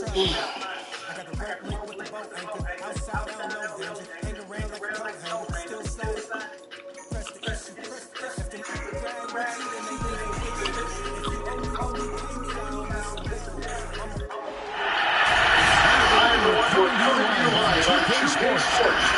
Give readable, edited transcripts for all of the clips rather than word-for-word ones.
I got the rope linked with the boat anchor. Outside, I don't know danger. Hang around like a coat hanger. Still sliding. Press the issue. If them ride with you, then they leaving with you. If you owe me, pay me. I don't miss a lick. I'm the one who coming to you live on 2K Sports.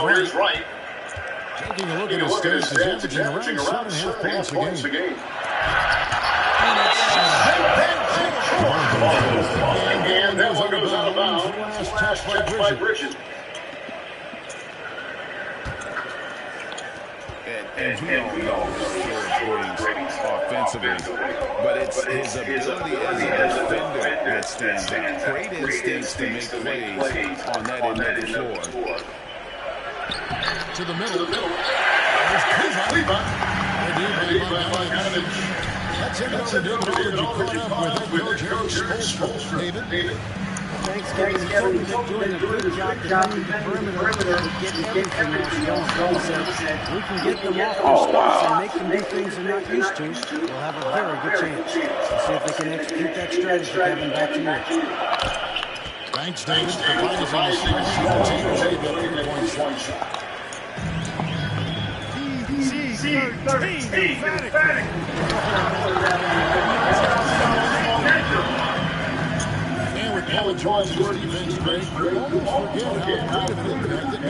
Here's right. Taking a look at his stats, he's averaging around 7.5 points a game. And that one goes out of bounds. Last touch by Bridges. And we all know Jordan's offensively, but it's his ability as a defender that stands out. Great instincts to make plays on that end of the floor. To the middle. That's it over David Aldridge. You caught up with head coach Eric Spoelstra. David? Thanks, Kevin. They're doing a good job defending the perimeter to get everything else going. He said, we can get them off their spots and make them do things they're not used to. We'll have a very good chance. Let's see if they can execute that strategy, Kevin. Back to you. Thanks, David. The fight is on the stretch. You continue to get 3 points. C13, emphatic. And with Paul George's defense break, you almost forget how great of an impact it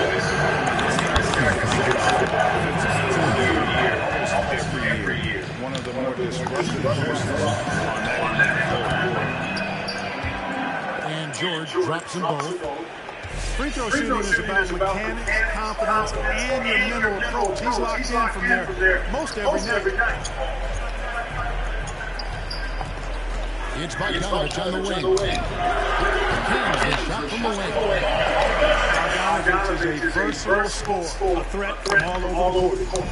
makes. Every year. One of the more disruptive forces on that. And George drops them both. Free throw shooting is about mechanics, confidence, and your mental approach. He's locked in from there most every night. It's Bogdanovich on the wing. Kings, shot from the wing. Bogdanovich is a versatile scorer, a threat from all over the court.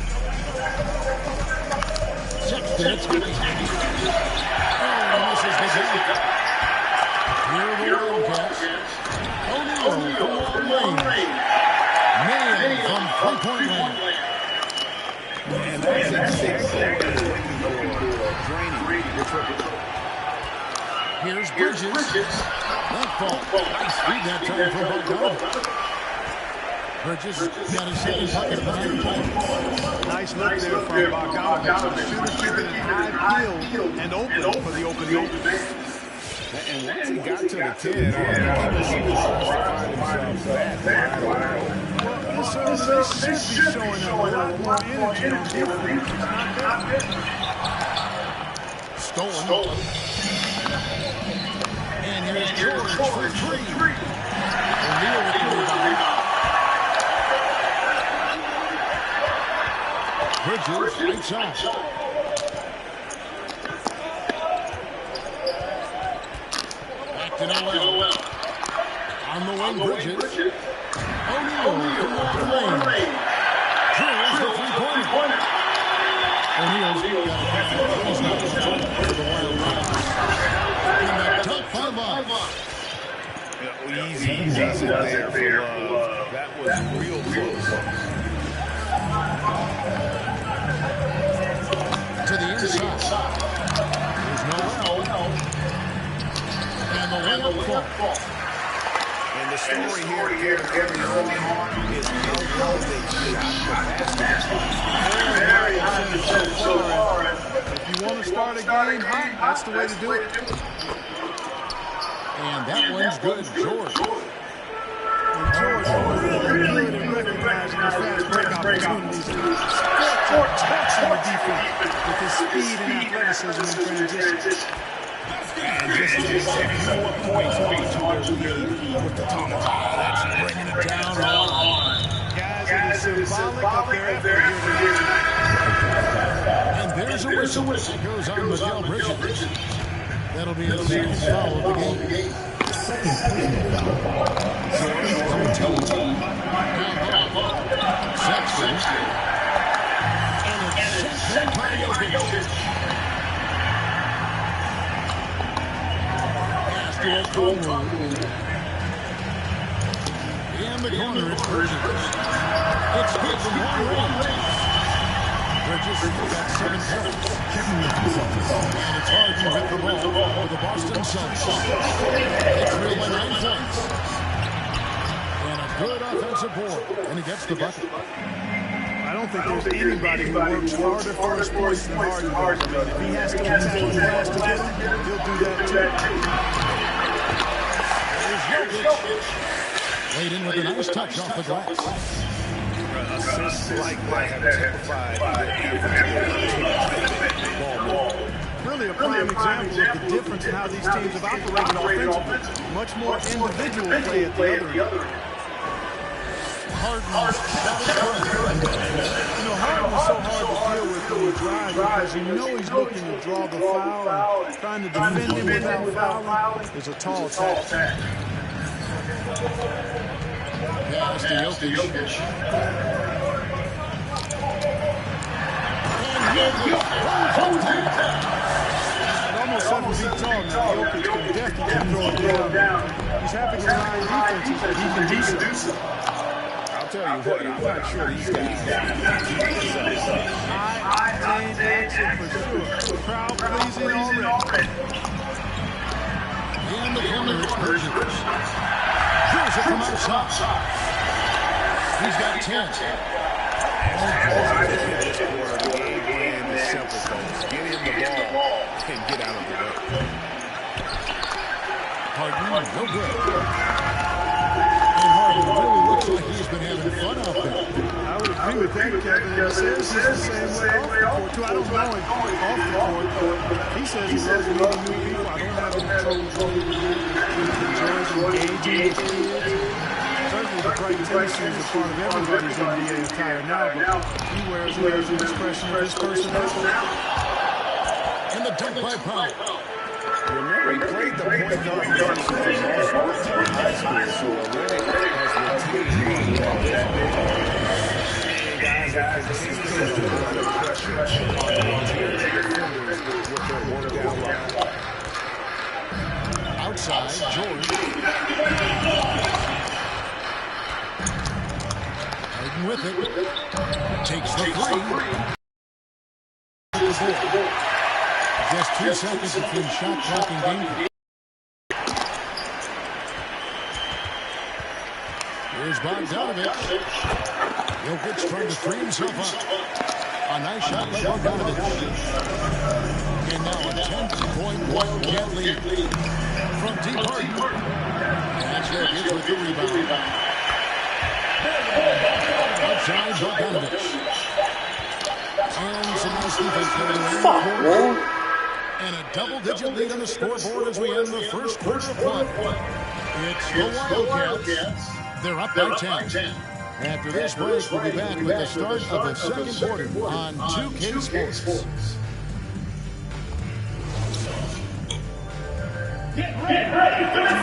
Sexton, it's good. Oh, misses the shot. Here are the Wildcats. O'Neal from long range. Nailed from 3-point land. And that's exactly Here's Bridges. That ball. Nice read that time from Bogdanovich. Bridges got his second bucket of the night. Nice look there from Bogdanovich. The shooter keeping it high field and open for the open man. And once he got to the 10, he was justified himself This should be showing a lot more energy on defense. Stolen. And here's George for 3. O'Neal with the rebound. Bridges, right side. Back to Noel. On the wing, Bridges. O'Neal from long range. Drills the 3-pointer. O'Neal's got a he's not in trouble for the Wildcats. In the top 5 off. Easy does it there for Love. That was real close. To the inside. There's Noel. And the layup ball. And the story here, Kevin, early on is how well they shot the basketball. Very high percentage so far. If you want to start a game hot, that's the way to do it. And that one's good, George. And George is really good at recognizing his fast break opportunities and torching the defense with his speed and athleticism in transition. And just to get a few more points onto their lead with the tomahawk. That's bringing it down hard. Guys, it is symbolic of their effort here tonight. And there's a whistle. It goes on Miguel Bridges. That'll be his second foul of the game. Second personal foul. George on the team. Sexton. And it's sent by Jokic. Astro in the corner, it's Bridges. It's good from long range. Bridges got 7 points. Checking with the Celtics. And it's Harden with the ball for the Boston Celtics. They trail by 9 points. And a good offensive board. And he gets the bucket. I don't think there's anybody who works harder for his points than Harden does. If he has to attack the glass to get him, he'll do that too. There's Jokic. Laid in with a nice touch off the glass. Assists like that have typified Really a prime example of the difference in how these teams have operated offensively. Much more individual play at the other end. Harden. You know, Harden is so hard to deal with when you drive because you know he's looking to draw the foul and trying to defend him without fouling is a tall task. Pass to Jokic. At almost 7 feet tall now, Jokic can definitely throw it down. He's happy to line defenses, but he can do so. I'll tell you what, I'm not sure these guys High action for sure. Crowd pleasing already. In the corner, it's Bridges. Here's it from outside. He's got 10. this quarter, the game plan is simple, folks. Get in the ball and get out of the way. Harden, no good. And Harden really looks like he's been having fun out there. I would agree with that, Kevin. He says he's the same way off the court, too. I don't know him off the court. He says he loves meeting new people. I don't have any trouble with that. He enjoys engaging with kids. Certainly the bright tennis shoes are part of everybody's NBA attire now, but he wears it as an expression of his personality. And the dunk by Powell. Remember, he played the point guard position for most of high school, so already has retained guys that continue to put a lot of pressure on the interior defenders with their work down low. Outside, George. Harden with it. Takes the three. Just 2 seconds between shot clock and game clock. Here's Bogdanovich. Jokic trying to free himself up. A nice shot by Bogdanovich. And now a 10-point Wildcat lead from deep Harden. And that's Jokic with the rebound. Outside Bogdanovich. And some nice defense coming around the corner. And a double-digit lead on the scoreboard as we end the first quarter of play. It's the Wildcats. They're up by 10. After this break, we'll be back with the start of the second quarter on 2K Sports. Get ready for the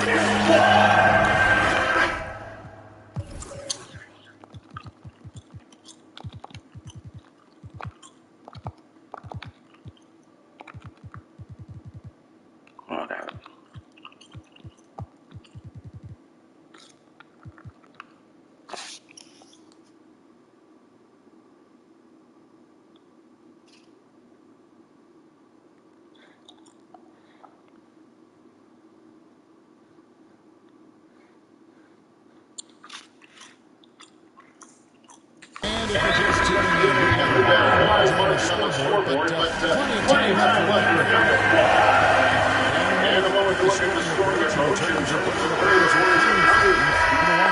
scoreboard, but plenty of time left. And a moment to look at the scoring approach in terms of what the players are doing for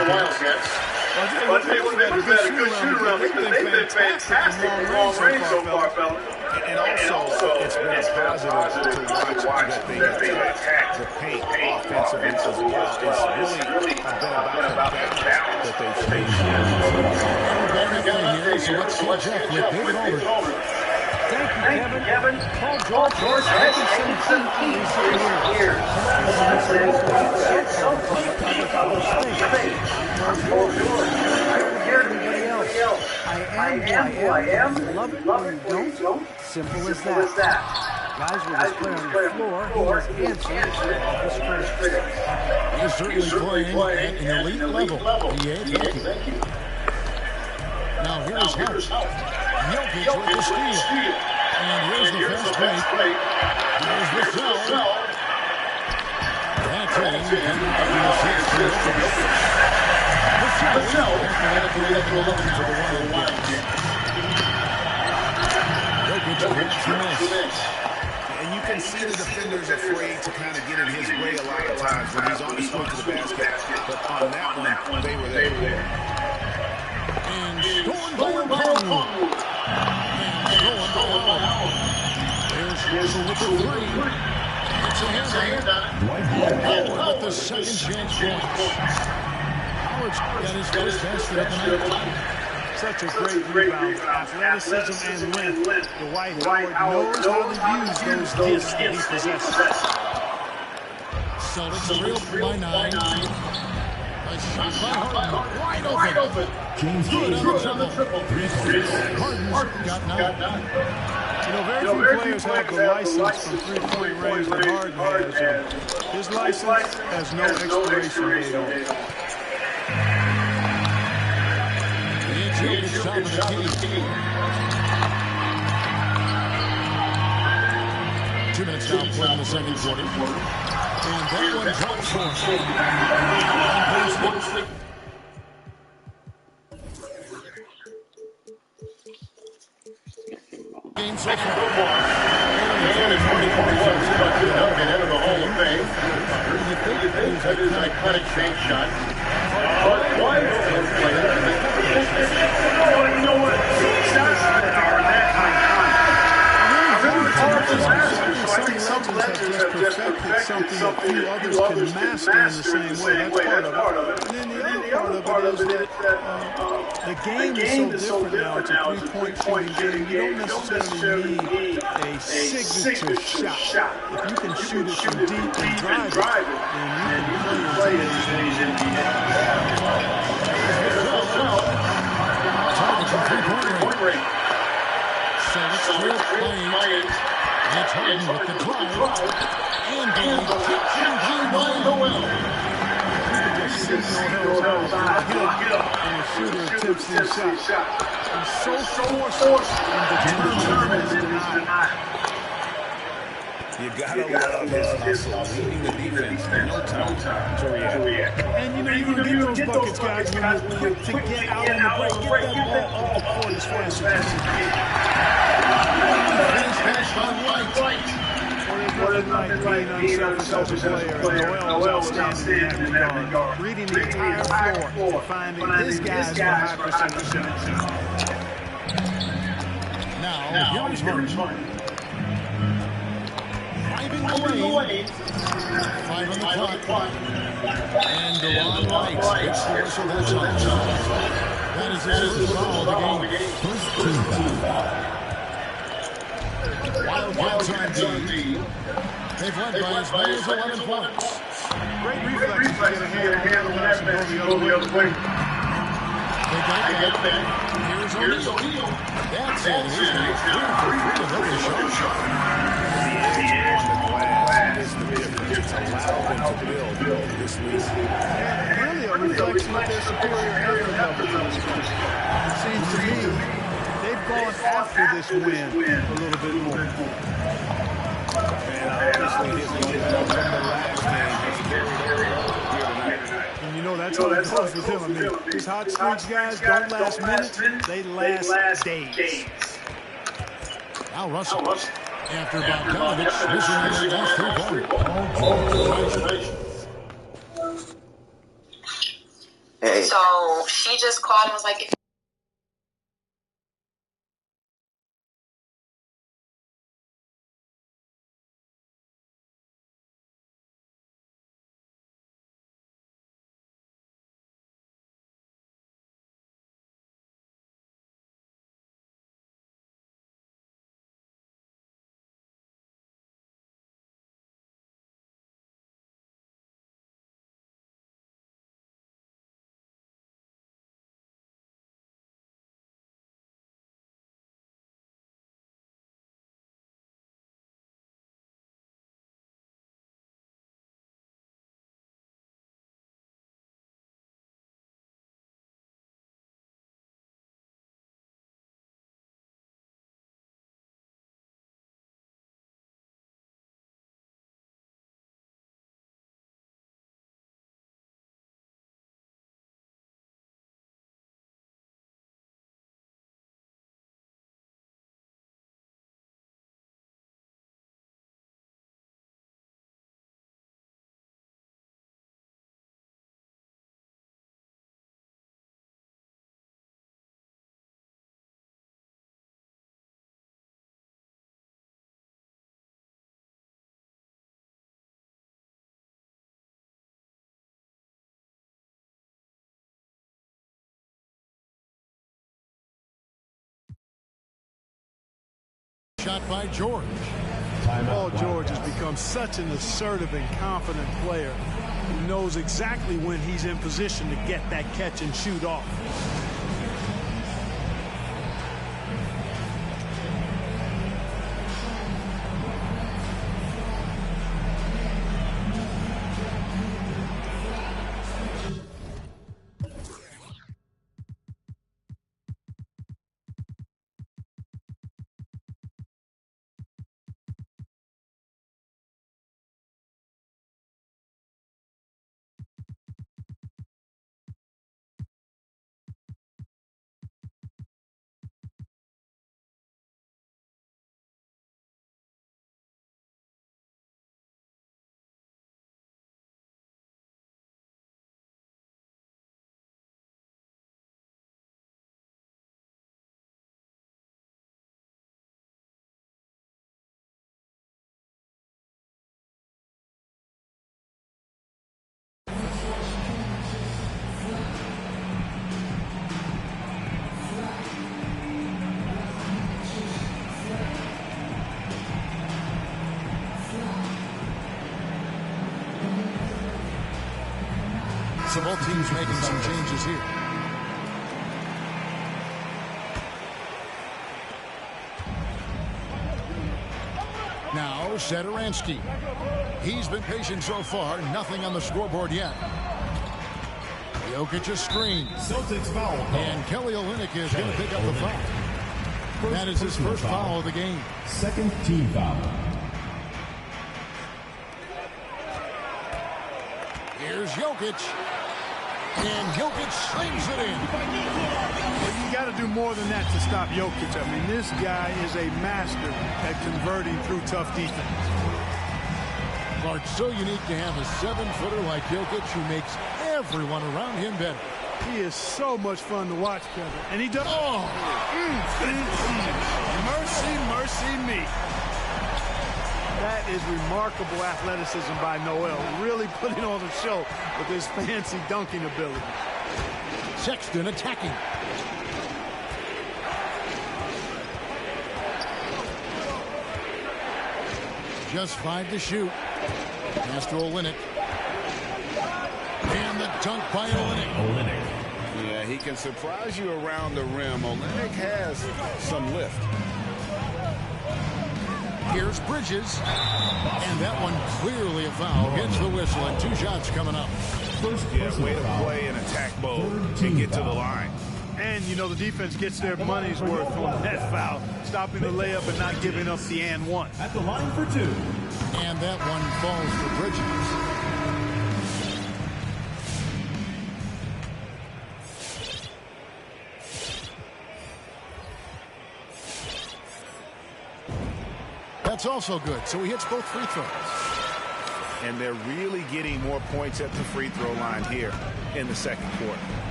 the Wildcats. Well, I'll tell you what, they've had a good shoot around because they've been fantastic from long range so far, fellas. And also, it's been a positive to watch that they attack the paint offensively as well. It's really been about the balance that they've stayed So let's catch up with David Aldridge. Thank you, Kevin. Paul George has taken some key recent years. I am who I am. Love it or you don't. Simple as that. Guys, with his play on the floor, he is answering his critics. He's certainly playing at an elite level. Thank you. Now here's House. Jokic with the steal. And here's the fast break. Here's the cell. That's it. The cell. To the Wildcats. And you can see the defenders afraid to kind of get in his way a lot of times when he's on his way to the basket. But on that one, they were there. And scoring by Paul. Here's with the three. It's a hand on it. With the second chance points. Howard's got his first basket of the night. Such a great rebound. Athleticism and length. Dwight Howard knows how to use those gifts that he possesses. Celtics trail by 9. A shot by Harden. Wide open. James Good on the triple. Harden's got 9. Very few players have the license from three-point range that Harden has. His license has no expiration date on it. It's top of the key. 2 minutes now played in the second quarter. And that one drops for him. Game so far. And it's 24 points ahead of the Hall of Fame. That is an iconic bank shot. But why is it played? You know what? Shots are that high. Really hard to master. So I think some legends have just perfected something that few others can master in the same way. That's part of it. And then the other part of it is that the game is so different now. It's a three-point shooting game. You don't necessarily need a signature shot. If you can shoot it from deep and drive it, then you can play in today's NBA. Three-point rate. So it's still playing. It's Harden with the drive. And the kick by Noel. And the shooter attempts his shot. He's so forceful and determined. You gotta love his hustle, leading the defense in no time to react. And you know you're gonna get those buckets, guys, when you're quick to get out on the break. Get that ball up the court as fast as you can. There's nothing like being unselfish as a player. Noel was outstanding in that regard. Reading the entire floor, finding his guys for high percentage shots. Now, here's Harden. Driving away. 5 on the clock. And DeLon Wright gets the whistle that time. That is his first foul of the game. First team foul. Wildcats on D. They've led by as many as 11 points. Great reflexes to get a hand on that pass and go the other way. They get it back. Here's O'Neal. That's it. He's going to clear for another shot. Is the difference. It's allowed them to build this week. And really a reflection of their superior effort level. It seems to me they've gone after this win a little bit more. And obviously his momentum from the last game has carried over here tonight. And you know that's how it goes with him. I mean, these hot streaks guys don't last minutes, they last days. Now Russell. After Bogdanovich missing the last three-pointers. Hey. So she just called and was like, if Shot by George. Paul George has become such an assertive and confident player who knows exactly when he's in position to get that catch and shoot off. So both teams making some changes here. Now Satoransky. He's been patient so far. Nothing on the scoreboard yet. Jokic's screen. Celtics foul. And Kelly Olynyk is going to pick up the foul. That is his first foul of the game. Second team foul. Here's Jokic. And Jokic slings it in. Well, you got to do more than that to stop Jokic. I mean, this guy is a master at converting through tough defense. Clark, so unique to have a 7-footer like Jokic who makes everyone around him better. He is so much fun to watch, Kevin. And he does. Oh! Mercy, mercy me. That is remarkable athleticism by Noel. Really putting on a show with his fancy dunking ability. Sexton attacking. Just 5 to shoot. Pass to Olynyk. And the dunk by Olynyk. Yeah, he can surprise you around the rim. Olynyk has some lift. Here's Bridges. And that one clearly a foul. Gets the whistle and 2 shots coming up. Yeah, way to play in attack mode and get to the line. And, you know, the defense gets their money's worth on that foul, stopping the layup and not giving up the and one. At the line for 2. And that one falls for Bridges. That's also good, so he hits both free throws. And they're really getting more points at the free throw line here in the second quarter.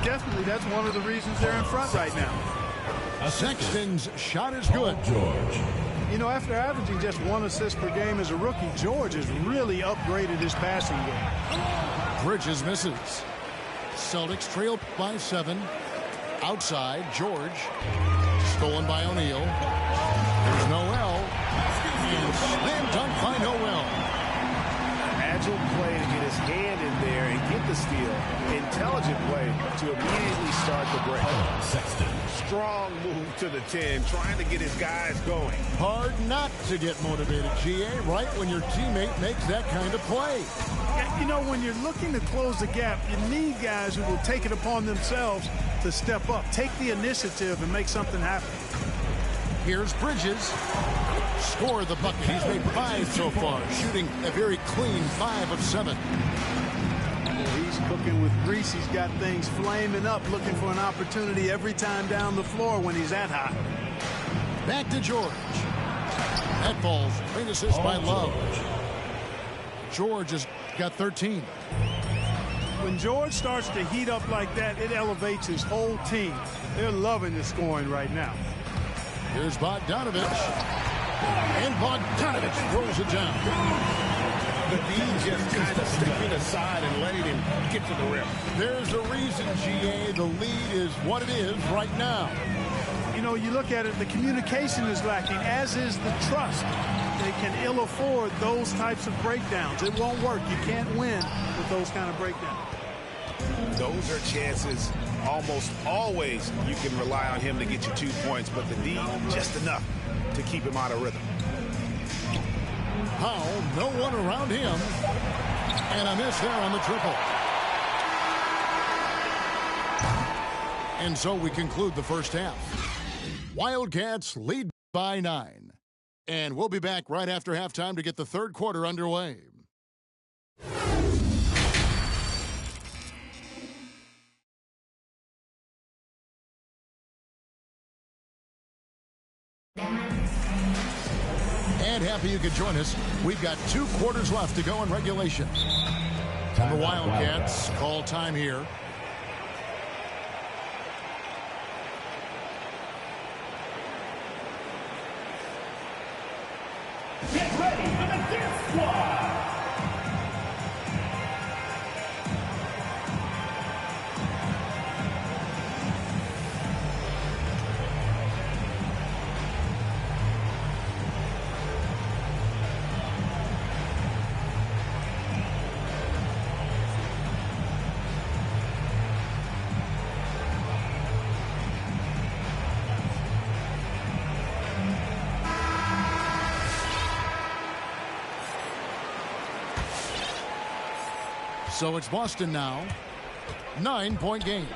Definitely, that's one of the reasons they're in front right now. Sexton's shot is good. George. You know, after averaging just 1 assist per game as a rookie, George has really upgraded his passing game. Bridges misses. Celtics trail by 7. Outside, George. Stolen by O'Neal. There's Noel. And slam dunk by Noel. Agile play to get his hand in there and get the steal. Intelligent play to immediately start the break. Sexton. Strong move to the 10, trying to get his guys going. Hard not to get motivated, GA, right when your teammate makes that kind of play. You know, when you're looking to close the gap, you need guys who will take it upon themselves to step up, take the initiative, and make something happen. Here's Bridges. Score the bucket. He's made 5 so far, shooting a very clean 5 of 7. He's cooking with grease. He's got things flaming up, looking for an opportunity every time down the floor when he's that hot. Back to George. That falls. Great assist by Love. George has got 13. When George starts to heat up like that, it elevates his whole team. They're loving the scoring right now. Here's Bogdanovich. And Bogdanovich throws it down. The D just kind of stepping aside and letting him get to the rim. There's a reason, GA, the lead is what it is right now. You know, you look at it, the communication is lacking, as is the trust. They can ill afford those types of breakdowns. It won't work. You can't win with those kind of breakdowns. Those are chances almost always you can rely on him to get you 2 points, but the D, just enough to keep him out of rhythm. Powell, no one around him. And a miss there on the triple. And so we conclude the first half. Wildcats lead by 9. And we'll be back right after halftime to get the third quarter underway. And happy you could join us. We've got 2 quarters left to go in regulation. And the Wildcats call time here. Get ready for the dance squad. So it's Boston now. 9-point game.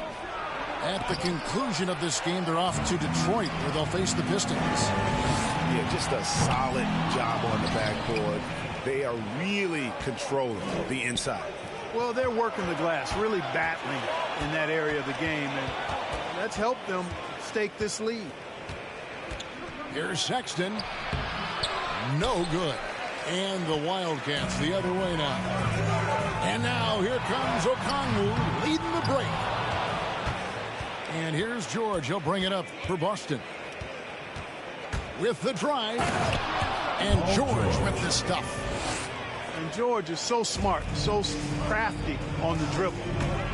At the conclusion of this game, they're off to Detroit, where they'll face the Pistons. Yeah, just a solid job on the backboard. They are really controlling the inside. Well, they're working the glass, really battling in that area of the game, and that's helped them stake this lead. Here's Sexton. No good. And the Wildcats the other way now. And now here comes Okongwu leading the break. And here's George. He'll bring it up for Boston. With the drive. And George with the stuff. And George is so smart, so crafty on the dribble.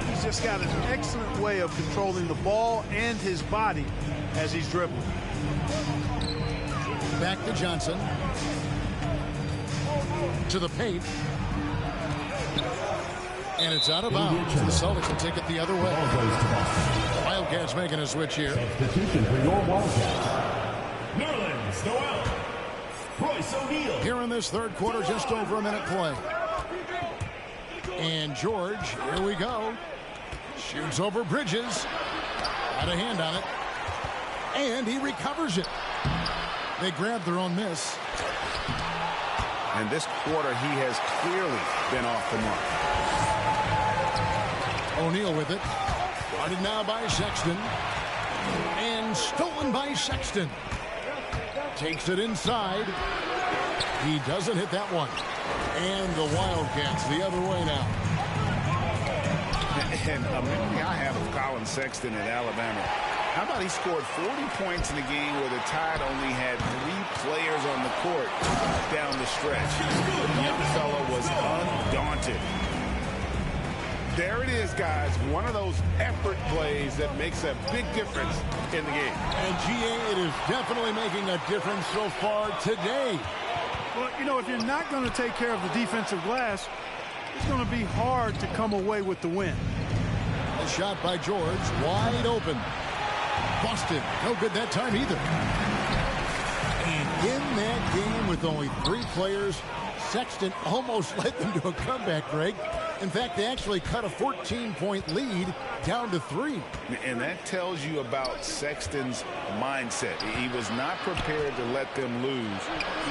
He's just got an excellent way of controlling the ball and his body as he's dribbling. Back to Johnson. To the paint. And it's out of bounds. The Celtics will take it the other way. Wildcats making a switch here. Substitution for your Wildcats. Nerlens Noel. Royce O'Neal. Here in this third quarter, just over a minute play. And George, here we go. Shoots over Bridges. Got a hand on it. And he recovers it. They grab their own miss. And this quarter, he has clearly been off the mark. O'Neal with it. Guarded now by Sexton. And stolen by Sexton. Takes it inside. He doesn't hit that one. And the Wildcats the other way now. And a memory I have of Colin Sexton in Alabama. How about he scored 40 points in a game where the Tide only had 3 players on the court down the stretch. The young fella was undaunted. There it is, guys. One of those effort plays that makes a big difference in the game. And GA, it is definitely making a difference so far today. Well, you know, if you're not going to take care of the defensive glass, it's going to be hard to come away with the win. A shot by George, wide open. Busted, no good that time either. And in that game with only 3 players, Sexton almost led them to a comeback, Greg. In fact, they actually cut a 14-point lead down to 3. And that tells you about Sexton's mindset. He was not prepared to let them lose,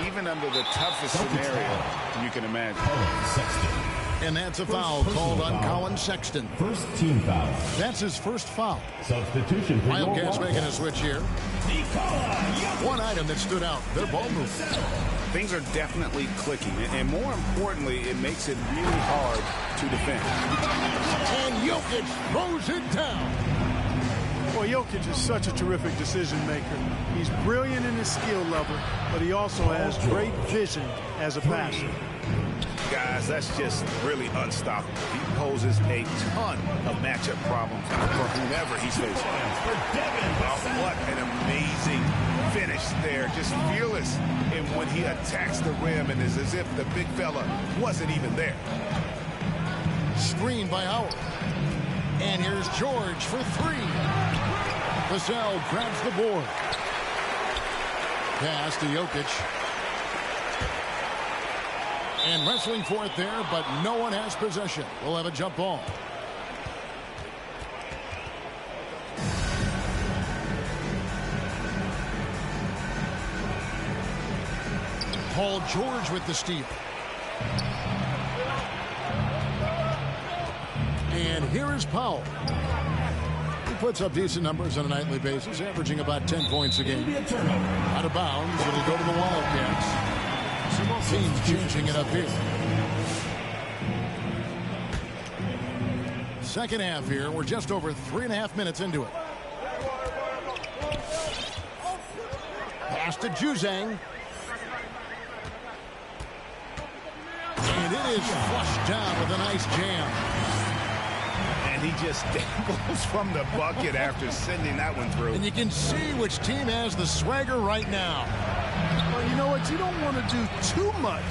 even under the toughest scenario you can imagine. And that's a foul called on Colin Sexton. First team foul. That's his first foul. Substitution for Wildcats making a switch here. One item that stood out, their ball movement. Things are definitely clicking, and more importantly, it makes it really hard to defend. And Jokic throws it down. Well, Jokic is such a terrific decision maker. He's brilliant in his skill level, but he also has great vision as a passer. Guys, that's just really unstoppable. He poses a ton of matchup problems for whomever he's facing. What an amazing finish there. Just fearless in when he attacks the rim, and it's as if the big fella wasn't even there. Screen by Howard. And here's George for 3. Vassell grabs the board. Pass to Jokic. And wrestling for it there, but no one has possession. We'll have a jump ball. Paul George with the steal. And here is Powell. He puts up decent numbers on a nightly basis, averaging about 10 points a game. Out of bounds, it'll go to the Wildcats. Teams changing it up here. Second half here. We're just over 3.5 minutes into it. Pass to Juzang. And it is flushed down with a nice jam. And he just dangles from the bucket after sending that one through. And you can see which team has the swagger right now. Well, you know what? You don't want to do too much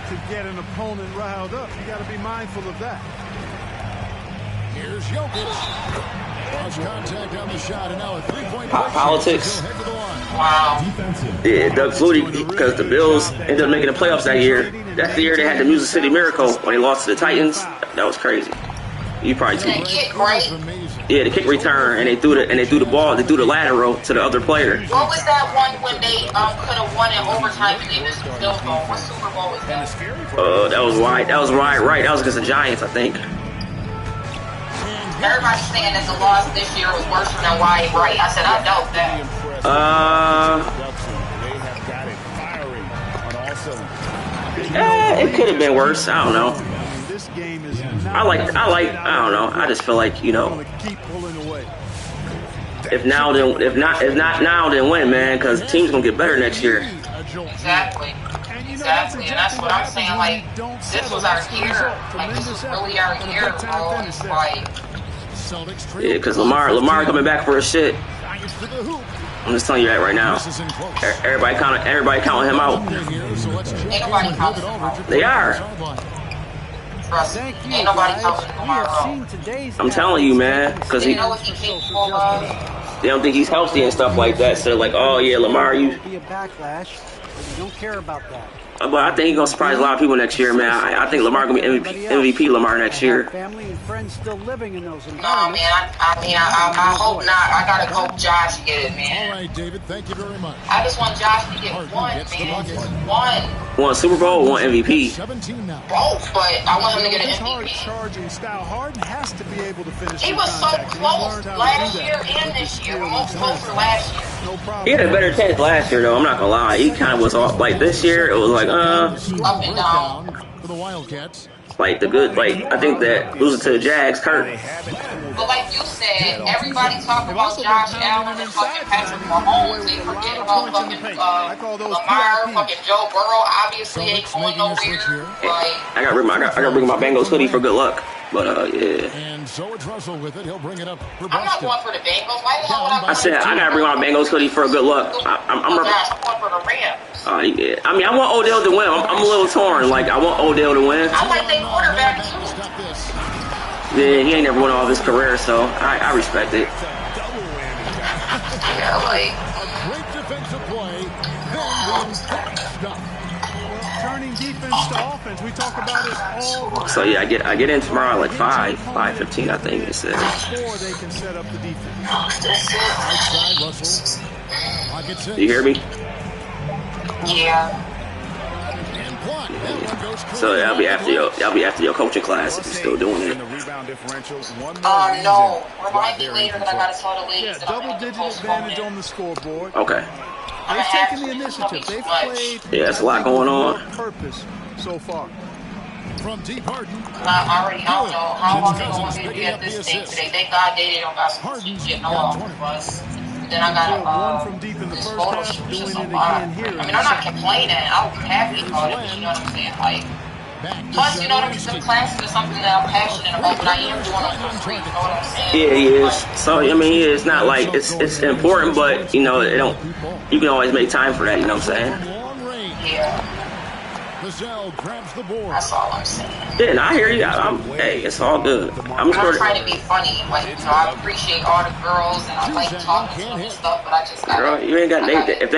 to get an opponent riled up. You got to be mindful of that. Here's Jokic. Lost contact on the shot, and now a 3-point politics. Wow. Yeah, Doug Flutie, because the Bills ended up making the playoffs that year. That's the year they had the Music City Miracle when they lost to the Titans. That was crazy. You probably too. Kick, right? Yeah, the kick return, and they threw the ball, they threw the lateral to the other player. What was that one when they could have won in overtime and they missed the field goal? What Super Bowl was that? That was right. That was right. That was against the Giants, I think. Everybody's saying that the loss this year was worse than Wyatt Wright. I said, I doubt that. It could have been worse. I don't know. This game is I don't know. I just feel like, you know, keep pulling away. if not now, then when, man? Because the team's gonna get better next year. Exactly. Exactly, and that's what I'm saying. Like, this was our year. Like, this was really our year, bro. Like, Yeah, because Lamar coming back for his shit. I'm just telling you that right now. Everybody counting him out. ain't nobody counting him out. They are. Trust me, ain't nobody counting him out. I'm telling you, man, because They know what he's capable of. they don't think he's healthy and stuff like that. So like, oh yeah, Lamar, you. Be a backlash, but you don't care about that. But I think he's gonna surprise a lot of people next year, man. I think Lamar gonna be MVP Lamar next year. Family and friends still living in those No, environments. man, I hope not. I gotta hope Josh get it, man. All right, David, thank you very much. I just want Josh to get one, man. Just one. Won Super Bowl, won MVP. 17 now. Both, but I want him to get an His hard MVP. charging style, Harden has to be able to finish. He in was so contact, and he's close learned how to last do year that. and this year. Almost closer last year. No problem. He had a better chance last year, though. I'm not gonna lie. He kind of was off. Like this year, it was like like up and down. For the Wildcats. like the good, like I think that losing to the Jags hurt. But like you said, everybody talking about Josh Allen and fucking Patrick Mahomes. They forget about fucking Lamar, fucking Joe Burrow. Obviously ain't going nowhere. Like, I gotta bring my Bengals hoodie for good luck. But yeah. And so it's Russell with it. He'll bring it up for I'm not going for the Bengals. Why the hell would I go? I said I gotta bring my Bengals hoodie for good luck. I'm going for the Rams. Yeah. I mean, I want Odell to win. I'm a little torn. Like I want Odell to win. I like their quarterback too. Yeah, he ain't never won all of his career, so I respect it. Yeah, like a great defensive play. Turning defense to offense. We talk about it all. So yeah, I get in tomorrow at like 5:15, I think it says. Before they can set up the defense. Outside Russell. Pocket six. You hear me? yeah. So that'll be after your coaching class if you're still doing it. No. Remind me later that I gotta tell the ladies that I'm gonna Double-digit advantage on the scoreboard. Okay. They've taken the initiative. They've played. Yeah, that's a lot going on. Purpose so far. From deep Harden. I don't know how long they're going to be at this thing today. Thank God they don't got some shit no off of us. Then I got one from deep in the first half, doing it again here. I mean, I'm not complaining. I was happy about it, but you know what I'm saying? Like, plus, you know, some classes is something that I'm passionate about, but I am doing it for free. You know what I'm saying? Yeah, he is. So I mean, it's not like it's important, but you know, it don't. You can always make time for that. You know what I'm saying? Yeah. Grabs the board. That's all I'm saying. Yeah, and I hear you. Hey, it's all good. I'm not trying to be funny. Like, you know, I appreciate all the girls and I like talking to them and stuff, but I just got. Girl, you ain't got if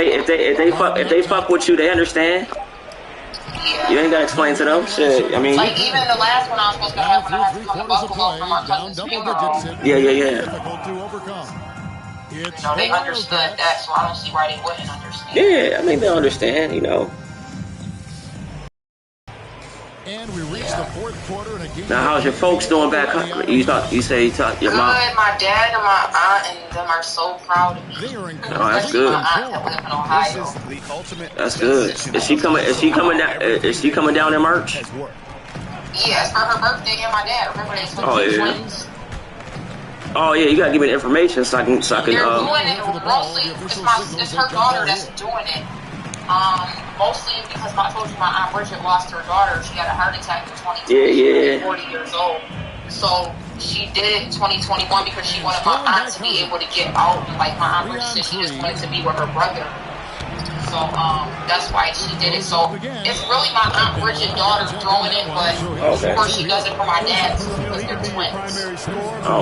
they fuck with you, they understand. Yeah. You ain't gotta explain to them. Shit, I mean. Like even the last one I was supposed to have when I had to come to Buffalo for my cousin's funeral. Yeah. You know, they understood that, so I don't see why they wouldn't understand. Yeah, I mean they understand. You know. And we reached the fourth quarter in a game. Now, how's your folks doing back home? You say your mom. Good. My dad and my aunt and them are so proud of me. Oh, that's good. My aunt that live in Ohio. That's good. Is she coming down in March? Yeah, it's for her birthday and my dad. Remember they switched twins? Oh yeah, you gotta give me the information so I can. They're doing it mostly. It's her daughter that's doing it. Mostly because I told you my Aunt Bridget lost her daughter. She had a heart attack in 2020. She was 40 years old. So she did it in 2021 because she wanted my aunt to be able to get out. Like my Aunt Bridget said, she just wanted to be with her brother. So that's why she did it. So it's really my Aunt Bridget's daughter throwing it, but of course she does it for my dad because they're twins.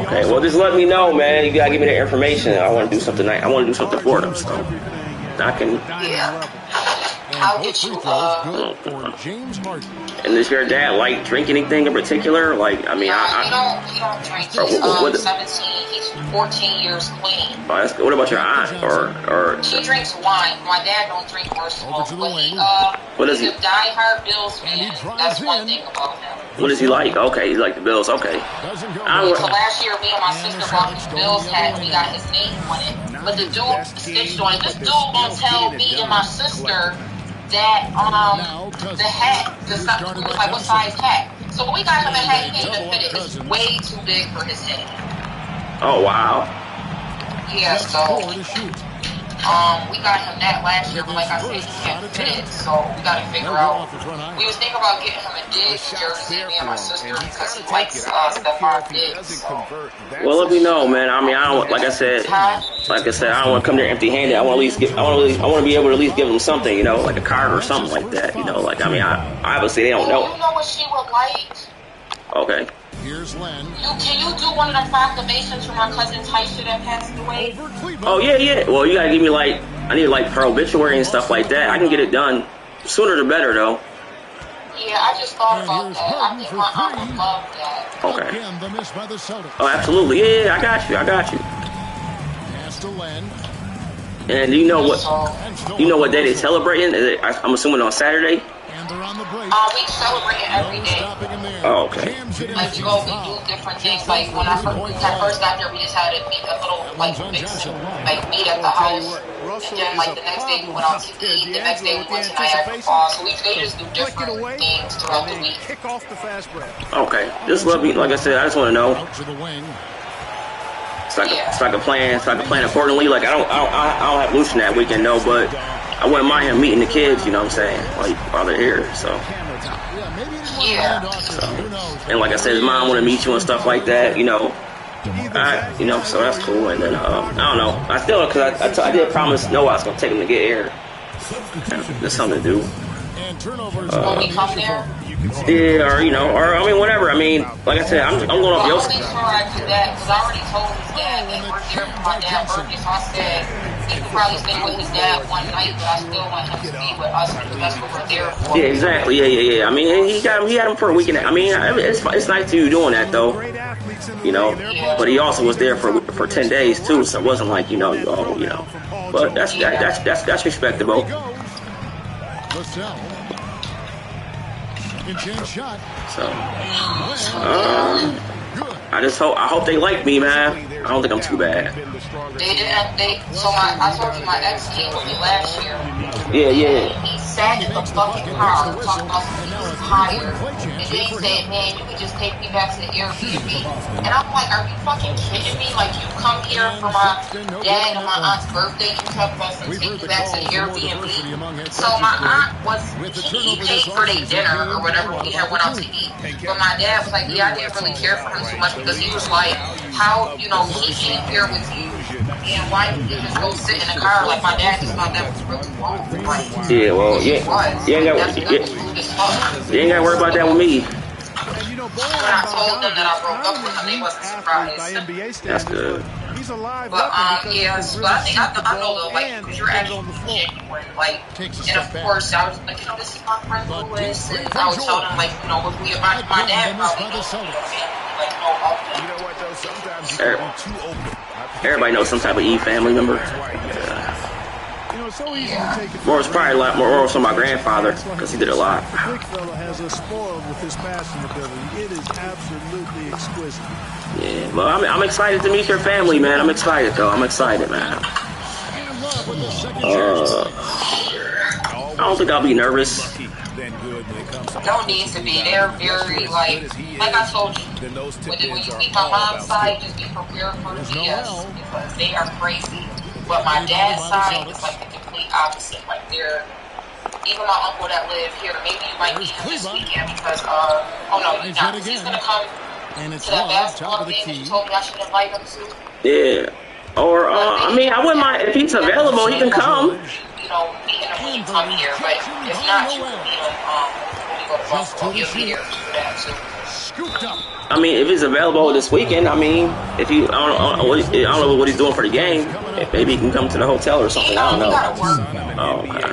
Okay, well just let me know, man. You gotta give me the information. I want to do something. I want to do something for them. So I can. Yeah. I'll get you. And does your dad like drink anything in particular? Like, I mean, he don't drink. He's 17. He's 14 years clean. Oh, that's good. What about your aunt? Or she drinks wine. My dad don't drink or smoke, but he's a diehard Bills fan. That's one thing about him. What does he like? Okay, he like the Bills. Okay. So last year, me and my sister bought his Bills hat. We got his name on it. But the dude stitched on it. This dude gonna tell me and my sister that the hat, he was like, what size hat? So we got him a hat, he can't even fit it. It's way too big for his head. Oh wow. Yeah, so we got him that last year, but like I said, he can't fit it. So we gotta figure out. We was thinking about getting him a Diggs jersey, me and my sister, because he likes Stephon Diggs. Well, let me know, man. I mean, I don't like I said, I don't want to come there empty-handed. I want to be able to at least give them something, you know, like a card or something like that. You know, like I mean, I obviously they don't know. You know what she would like? Okay. Here's Len. Can you do one of the proclamations for my cousin Taisha that passed away? Oh yeah. Well, you gotta give me I need like her obituary and stuff like that. I can get it done sooner the better, though. Yeah, I just thought about that. I think my aunt would love that. Okay. Oh, absolutely. Yeah, I got you. Pass to Len. And you know what day they celebrating? I'm assuming on Saturday. We celebrate it every day. Oh, okay. Like we do different things. Like when I first got there, we just had a little meet at the house. And then like the next day we went out to eat. The next day we went to Niagara Falls. So they just do different things throughout the week. Okay. Just let me, like I said, I just want to know. So I can plan accordingly. Like I don't have Lucian that weekend, no, but I wouldn't mind him meeting the kids. You know what I'm saying? Like while they're here, so. Yeah. So, and like I said, his mom want to meet you and stuff like that. You know, so that's cool. And then I don't know. I still, because I did promise Noah I was gonna take him to get air. There's something to do. When we come there. Yeah, or I mean, whatever. I mean, like I said, I'm going off your. I'll make sure I do that because I already told his dad that we're here for my dad's birthday. So I said he could probably stay with his dad one night, but I still want him to be with us because that's what we're there for. Yeah, exactly. Yeah. I mean, he had him for a weekend. I mean, it's nice to you doing that though. But he also was there for 10 days too, so it wasn't like But that's respectable. So, I hope they like me, man. I don't think I'm too bad. They didn't. I told you my ex came with me last year. Yeah. He sat in the fucking car talking about something he was tired. And then he said, man, you could just take me back to the Airbnb. And I'm like, are you fucking kidding me? Like, you come here for my dad and my aunt's birthday, you talk about some take me back to the Airbnb. So my aunt he paid for their dinner or whatever we had went out to eat. But my dad was like, yeah, I didn't really care for him too much because he was like, how, he came here with you. And why didn't you just go sit in the car? Like, my dad just thought that was really wrong. Yeah, well, you ain't got to worry about that with me. When I told them that I broke up with him, they wasn't surprised. That's good. But yes, but I think I know though, like, because you're actually genuine, like, and of course I was like, this is my friend Louis, and I would tell them like, if we about my dad probably knows everybody knows some type of family member. More was probably a lot more from my grandfather because he did a lot. Big fella has us spoiled with his passing ability. It is absolutely exquisite. Yeah, well, I'm excited to meet your family, man. I'm excited, though. I'm excited, man. I don't think I'll be nervous. Don't need to be. They're very, like I told you, when you meet my mom's side, just be prepared for the BS because they are crazy. But my dad's side is like the complete opposite. Like even my uncle that live here, maybe you might meet him this weekend because, you're not. He's going to come to that basketball thing that you told me I should invite him to. Yeah. Or, I wouldn't mind if he's available, he can come. Meet him when you come here, but if not, you can meet him when you go to Buffalo. He'll be here for that too. I mean, if he's available this weekend, I don't know what he's doing for the game. Maybe he can come to the hotel or something. I don't know. He gotta work. Oh, okay.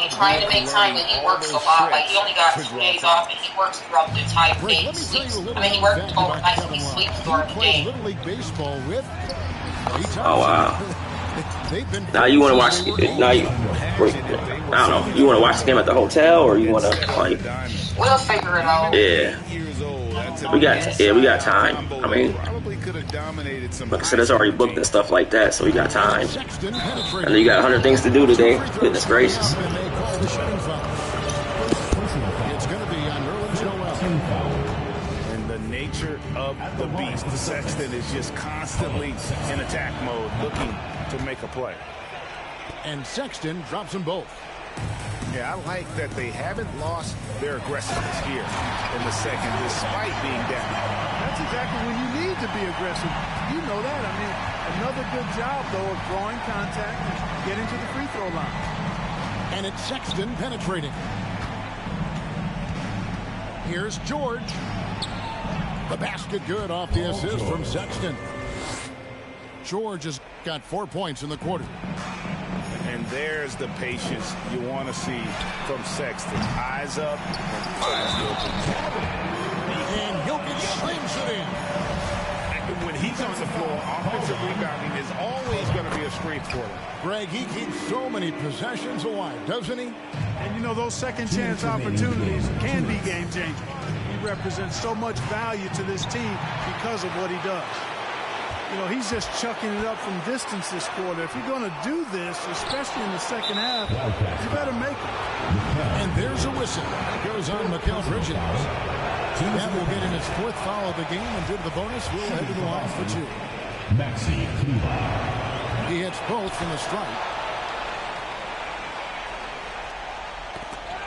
He's trying to make time, and he works a lot. Like, he only got 2 days off, and he works throughout the entire day. He sleeps. He works overnight, so he sleeps during the day. Oh, wow. Now you want to watch? I don't know. You want to watch the game at the hotel, or you want to like? We'll figure it out. Yeah, we got time. I mean, like I said, it's already booked and stuff like that, so we got time. And then you got 100 things to do today. Goodness gracious. And the nature of the beast, Sexton is just constantly in attack mode, looking to make a play. And Sexton drops them both. Yeah, I like that they haven't lost their aggressiveness here in the second, despite being down. That's exactly when you need to be aggressive. You know that. I mean, another good job, though, of drawing contact and getting to the free throw line. And it's Sexton penetrating. Here's George. The basket good off the assist from Sexton. George has got 4 points in the quarter. And there's the patience you want to see from Sexton. Eyes up. And Jokic slams it in. when he's on the floor, offensive rebounding is always going to be a strength for him. Greg, he keeps so many possessions alive, doesn't he? And you know, those second chance opportunities can be game changing. He represents so much value to this team because of what he does. You know, he's just chucking it up from distance this quarter. If you're going to do this, especially in the second half, you better make it. And there's a whistle. It goes on Mikal Bridges. That will get in his 4th foul of the game, and due to the bonus, we'll head to the line for 2. He hits both from the strike.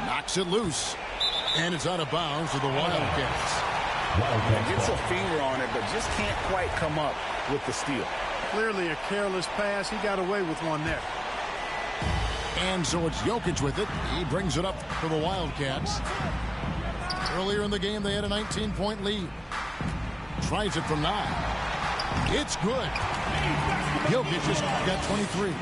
Knocks it loose. And it's out of bounds to the Wildcats. Gets a finger on it, but just can't quite come up with the steal. Clearly a careless pass. He got away with one there. And so it's Jokic with it. He brings it up for the Wildcats. Earlier in the game, they had a 19-point lead. Tries it from 9. It's good. Jokic has got 23.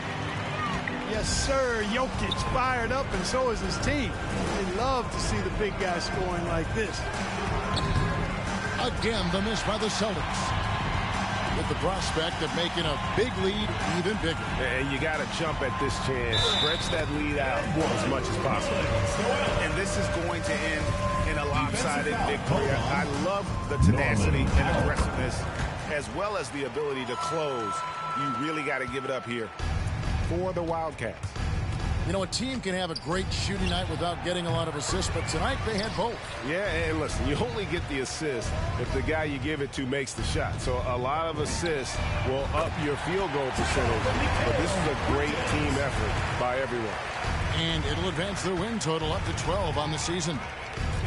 Yes, sir. Jokic fired up, and so is his team. They love to see the big guy scoring like this. Again, the miss by the Celtics. With the prospect of making a big lead even bigger. And you got to jump at this chance. Stretch that lead out as much as possible. And this is going to end in a lopsided victory. I love the tenacity and aggressiveness, as well as the ability to close. You really got to give it up here for the Wildcats. You know, a team can have a great shooting night without getting a lot of assists, but tonight they had both. Yeah, and listen, you only get the assist if the guy you give it to makes the shot. So a lot of assists will up your field goal percentage. But this is a great team effort by everyone. And it'll advance their win total up to 12 on the season.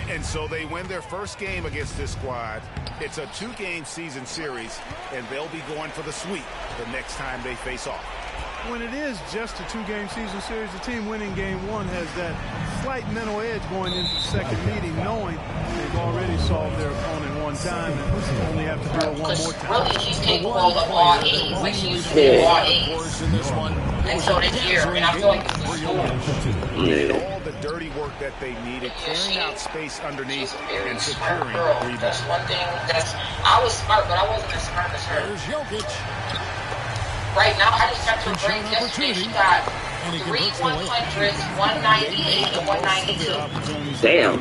And so they win their first game against this squad. It's a 2-game season series, and they'll be going for the sweep the next time they face off. When it is just a 2-game season series, the team winning game 1 has that slight mental edge going into the second meeting, knowing they've already solved their opponent one time and only have to do it one more time. Really, he's capable of all 8. Like, he's capable of all 8. And so this year, and I feel like this is cool. All the dirty work that they needed, clearing out space underneath and securing rebounds. That's one thing. I was smart, but I wasn't as smart as her. There's Jokic. Right now, I just checked her grades yesterday. She got 3 100s, 198, and 192. Damn.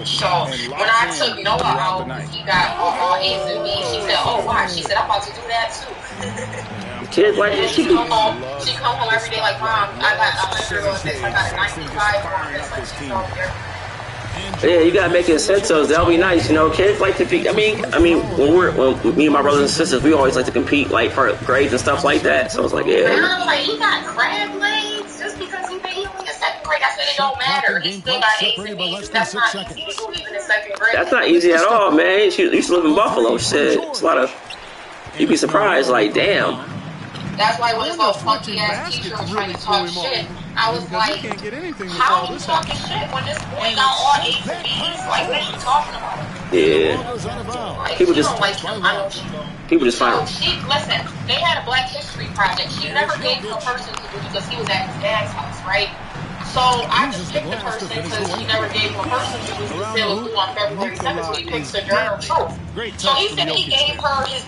So when I took Noah out, he got all A's and B's. She said, "Oh, why?" She said, "I'm about to do that too." Kids like this, she come home every day like, "Mom, I got 100 on this. I got a 95 on this." Yeah, you gotta make incentives. That'll be nice, you know. Kids like to be. I mean, when me and my brothers and sisters, we always like to compete, like for grades and stuff like that. So it's like, yeah. Like, he got crab legs just because he only in second grade. I said it don't matter. He still got A's and B's. That's not easy to do even in second grade. That's not easy at all, man. You used to live in Buffalo. Shit, it's a lot of. You'd be surprised, like, damn. That's why when this little funky ass teacher was trying to talk shit, I was like, how are you talking shit when this boy got all A's and B's? Like, what are you talking about? Yeah. Like, People just just like him. I know she don't. People just find him. Listen, they had a Black History Project. She never gave him a person to do because he was at his dad's house, right? So I just picked the person because she never gave him a person to do because it was due on February 7th, so he picked Sojourner Truth. So he said he gave her his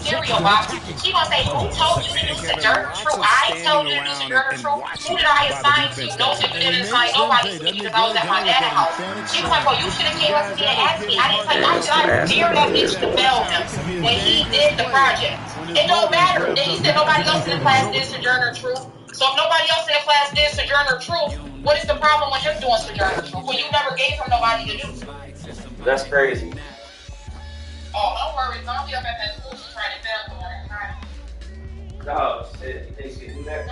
cereal box. She gonna say, who told you to do Sojourner Truth? I told you to do Sojourner Truth. Who did I assign to? No, you didn't assign nobody to me because I was at my dad's house. She was like, well, you should have came up to me and asked me. I didn't say, I fear that bitch to fail him when he did the project. It don't matter. Then he said nobody else in the class did Sojourner Truth. So if nobody else in the class did Sojourner Truth, what is the problem with him doing Sojourner Truth when you never gave him nobody to do? That's crazy. Oh, don't worry. I'll be up at that school. She's trying to fail me. No, shit. You think she can do that?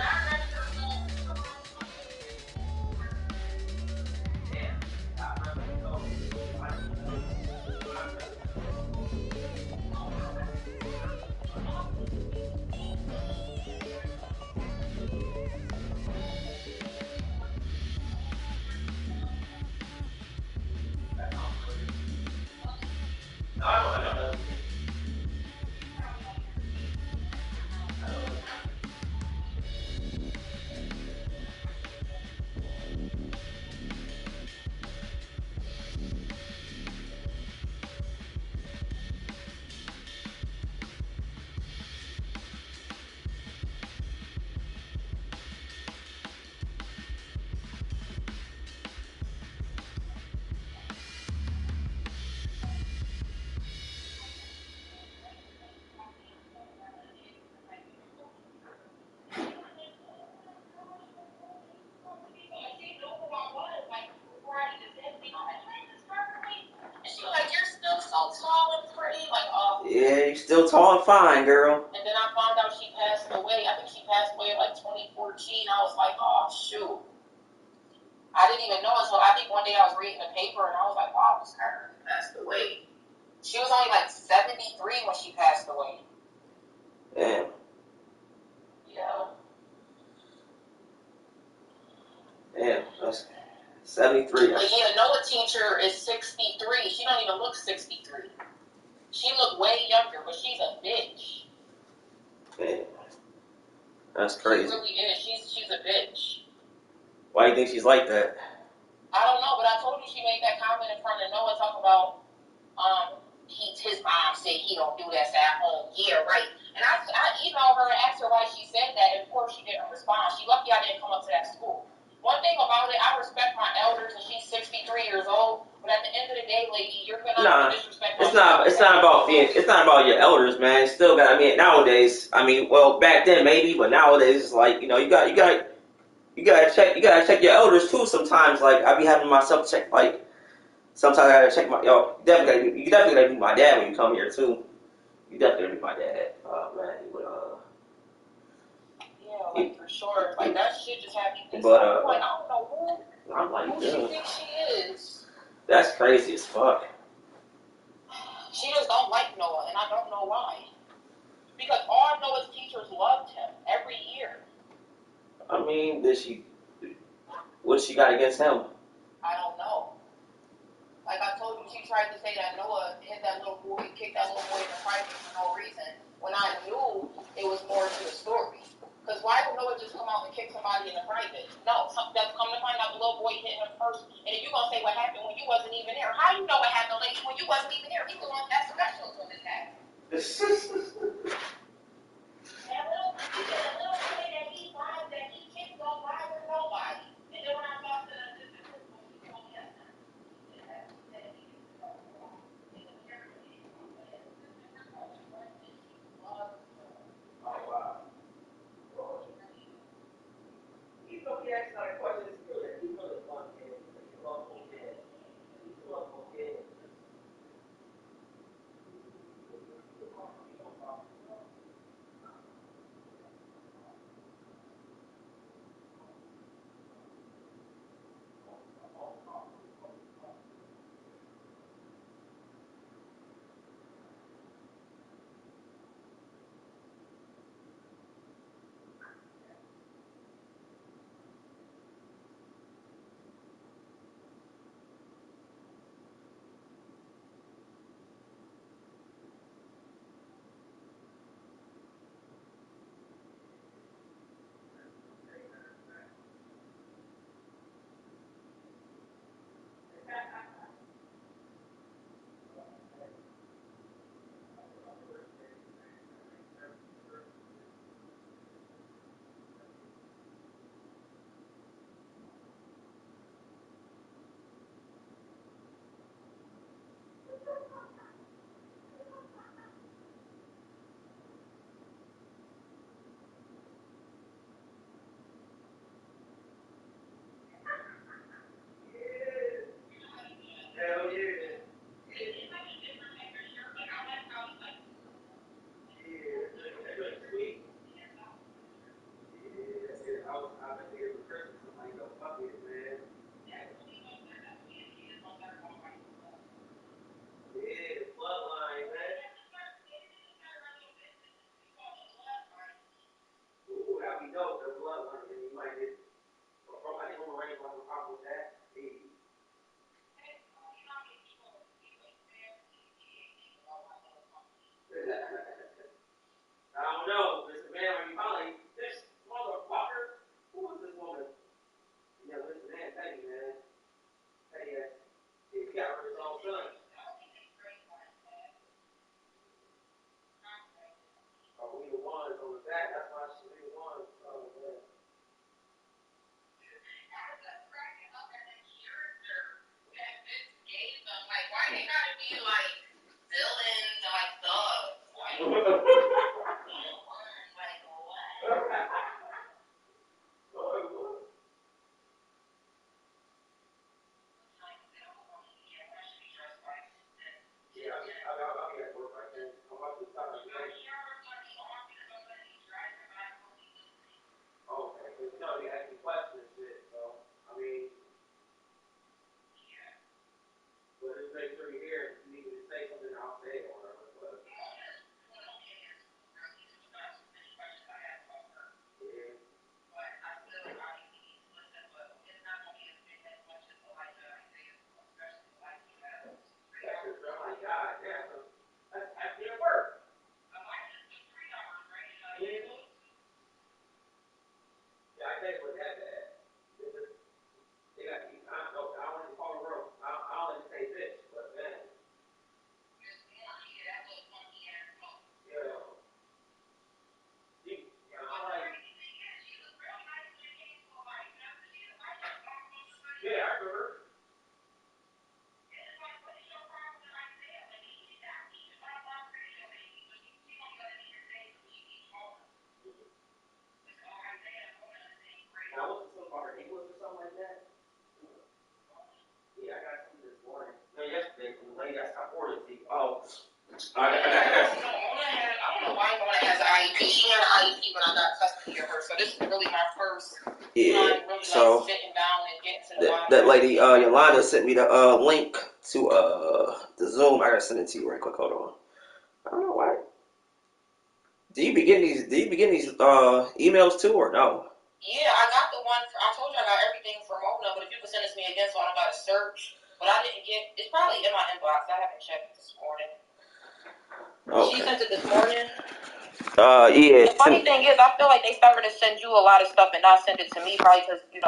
you're still tall and fine, girl. And then I found out she passed away. I think she passed away in like 2014. I was like, oh, shoot. I didn't even know until I think one day I was reading the paper and I was like, wow, this Carter passed away. She was only like 73 when she passed away. Damn. Yeah. Damn, that's 73. But yeah, Noah teacher is 63. She don't even look 63. She look way younger, but she's a bitch. Damn. That's crazy. She really is. She's a bitch. Why do you think she's like that? I don't know, but I told you she made that comment in front of Noah talking about his mom said he don't do that at home. Yeah, right. And I emailed her and asked her why she said that, and of course she didn't respond. She lucky I didn't come up to that school. One thing about it, I respect my elders, and she's 63 years old. But at the end of the day, lady, you're gonna disrespect. It's not about your elders, man. It's still got. I mean, nowadays, well, back then maybe, but nowadays it's like, you gotta check your elders too. Sometimes, like I be having myself check. Like sometimes I gotta check my you definitely gotta be my dad when you come here too. You definitely gotta be my dad. Man, he would Yeah, like for sure. Like that shit just had me pissed but off. Like I don't know who. I'm like, who she thinks she is. That's crazy as fuck. She just don't like Noah, and I don't know why. Because all Noah's teachers loved him every year. I mean, what she got against him? I don't know. Like I told you, she tried to say that Noah hit that little boy, kicked that little boy in the private for no reason, when I knew it was more to the story. Because why would Noah just come out and kick somebody in the private? No, that's come to find out the little boy hit him first, and then you're going to say what happened when you wasn't even there. How you know what happened, lady, when you wasn't even there? He's the one that's special when this happened. That little boy that he kicked don't ride with nobody. And then when I talked to the principal, he told me that's not. I got you. I don't know why Mona has an IEP. She had an IEP when I got custody of her, so this is really my first time really sitting down and getting to the bottom. That lady Yolanda sent me the link to the Zoom. I gotta send it to you right quick. Hold on. I don't know why. Do you be getting these emails too or no? Yeah, I got the one. I told you I got everything from Mona, but if you could send it to me again, so I don't gotta search. But I didn't get. It's probably in my inbox. I haven't checked it this morning. Okay. She sent it this morning. Yeah. The funny thing is, I feel like they started to send you a lot of stuff and not send it to me, probably because